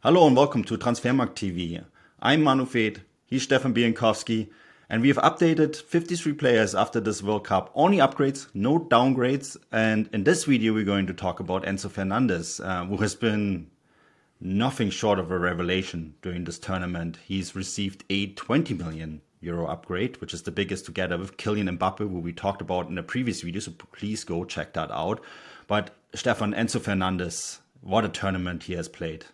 Hello and welcome to Transfermarkt TV. I'm Manuel, he's Stefan Bienkowski, and we have updated 53 players after this World Cup. Only upgrades, no downgrades. And in this video, we're going to talk about Enzo Fernandez, who has been nothing short of a revelation during this tournament. He's received a 20 million euro upgrade, which is the biggest together with Kylian Mbappe, who we talked about in a previous video. So please go check that out. But Stefan, Enzo Fernandez, what a tournament he has played.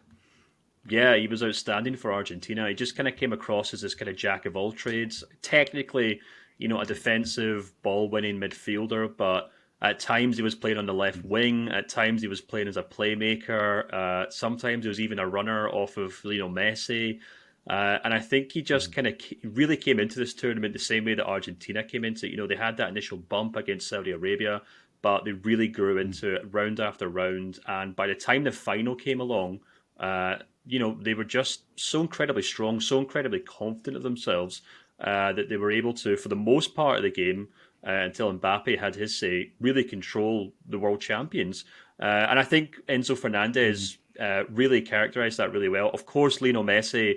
Yeah, he was outstanding for Argentina. He just kind of came across as this kind of jack of all trades. Technically, a defensive ball-winning midfielder, but at times he was playing on the left wing. At times he was playing as a playmaker. Sometimes he was even a runner off of Messi. And I think he just kind of really came into this tournament the same way that Argentina came into it. They had that initial bump against Saudi Arabia, but they really grew into it round after round. And by the time the final came along, they were just so incredibly strong, so incredibly confident of themselves that they were able to, for the most part of the game, until Mbappe had his say, really control the world champions. And I think Enzo Fernandez really characterised that really well. Of course, Lionel Messi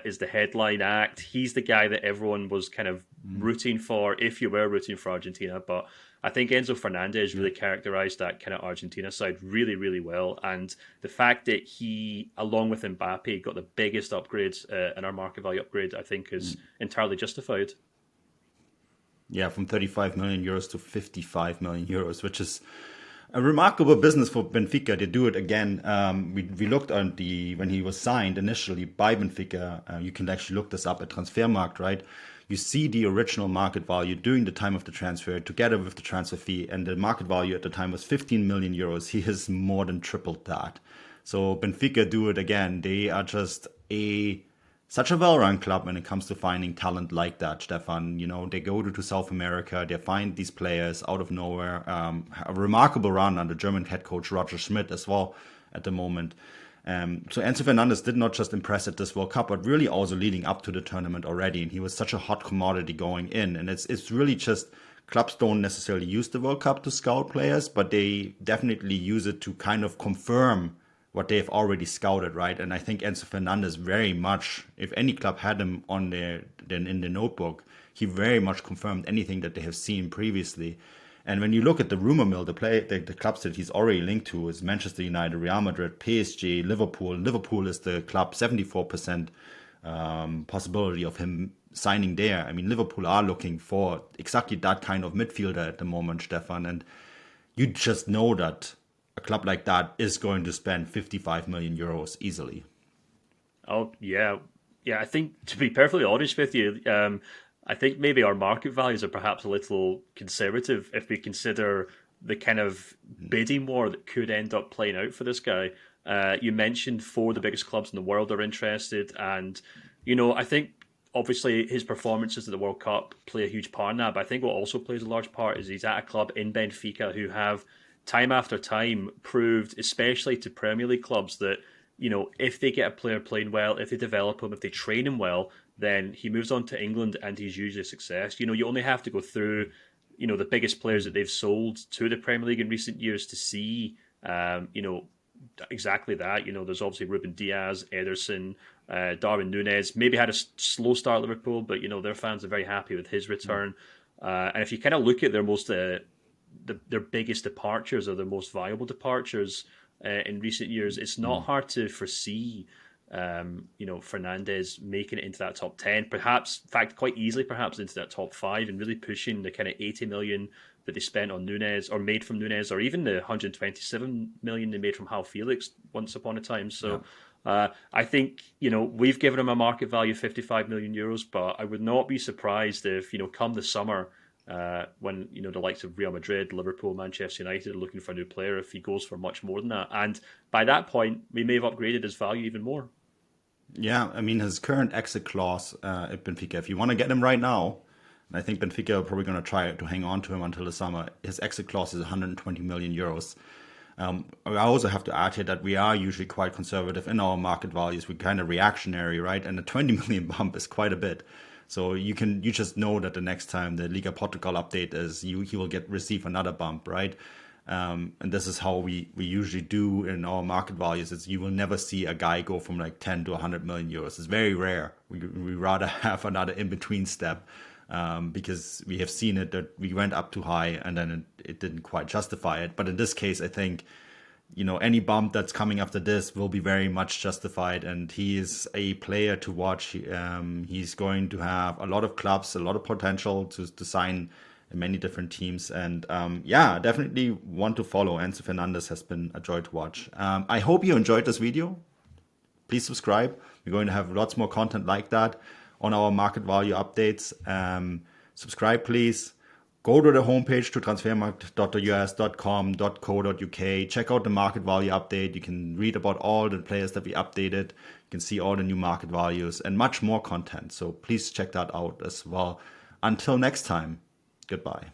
is the headline act. He's the guy that everyone was kind of rooting for, if you were rooting for Argentina. But I think Enzo Fernandez really characterised that kind of Argentina side really, really well. And the fact that he, along with Mbappe, got the biggest upgrades in our market value upgrade, I think is entirely justified. Yeah, from 35 million euros to 55 million euros, which is a remarkable business for Benfica. They do it again. We looked on when he was signed initially by Benfica. You can actually look this up at Transfermarkt, right? You see the original market value during the time of the transfer together with the transfer fee, and the market value at the time was 15 million euros. He has more than tripled that. So Benfica do it again. They are just such a well-run club when it comes to finding talent like that, Stefan. They go to South America, they find these players out of nowhere. A remarkable run under German head coach Roger Schmidt as well at the moment. So Enzo Fernandez did not just impress at this World Cup, but really also leading up to the tournament already. And he was such a hot commodity going in. And it's really just clubs don't necessarily use the World Cup to scout players, but they definitely use it to kind of confirm what they've already scouted, right? And I think Enzo Fernandez very much, if any club had him on in the notebook, he very much confirmed anything that they have seen previously. And when you look at the rumor mill, the clubs that he's already linked to is Manchester United, Real Madrid, PSG, Liverpool. Liverpool is the club, 74% possibility of him signing there. I mean, Liverpool are looking for exactly that kind of midfielder at the moment, Stefan. And you just know that a club like that is going to spend 55 million euros easily. Oh, yeah. Yeah, I think, to be perfectly honest with you, I think maybe our market values are perhaps a little conservative if we consider the kind of bidding war that could end up playing out for this guy. You mentioned 4 of the biggest clubs in the world are interested. And, I think obviously his performances at the World Cup play a huge part in that. But I think what also plays a large part is he's at a club in Benfica who have time after time proved, especially to Premier League clubs, that if they get a player playing well, if they develop him, if they train him well, then he moves on to England and he's usually a success. You only have to go through the biggest players that they've sold to the Premier League in recent years to see exactly that. There's obviously Ruben Diaz, Ederson, Darwin Núñez. Maybe had a slow start at Liverpool, but their fans are very happy with his return. And if you kind of look at their most their biggest departures or their most viable departures in recent years, it's not hard to foresee Fernandez making it into that top 10, perhaps, in fact, quite easily perhaps into that top 5 and really pushing the kind of 80 million that they spent on Núñez or made from Núñez, or even the 127 million they made from João Felix once upon a time. So I think, we've given him a market value of 55 million euros, but I would not be surprised if, come the summer, when the likes of Real Madrid, Liverpool, Manchester United are looking for a new player, if he goes for much more than that. And by that point, we may have upgraded his value even more. Yeah, I mean, his current exit clause at Benfica, if you want to get him right now, and I think Benfica are probably going to try to hang on to him until the summer, his exit clause is 120 million euros. I also have to add here that we are usually quite conservative in our market values. We're kind of reactionary, right? And a 20 million bump is quite a bit. So you just know that the next time the Liga Portugal update is, he will receive another bump, right? And this is how we usually do in our market values. Is you will never see a guy go from like 10 to 100 million euros. It's very rare. We rather have another in-between step, because we have seen it that we went up too high and then it didn't quite justify it. But in this case, I think, any bump that's coming after this will be very much justified, and he is a player to watch. He's going to have a lot of clubs, a lot of potential to sign in many different teams, and definitely want to follow. Enzo Fernandez has been a joy to watch. I hope you enjoyed this video. Please subscribe. We're going to have lots more content like that on our market value updates. Subscribe, please. Go to the homepage to transfermarkt.us.com.co.uk. Check out the market value update. You can read about all the players that we updated. You can see all the new market values and much more content. So please check that out as well. Until next time, goodbye.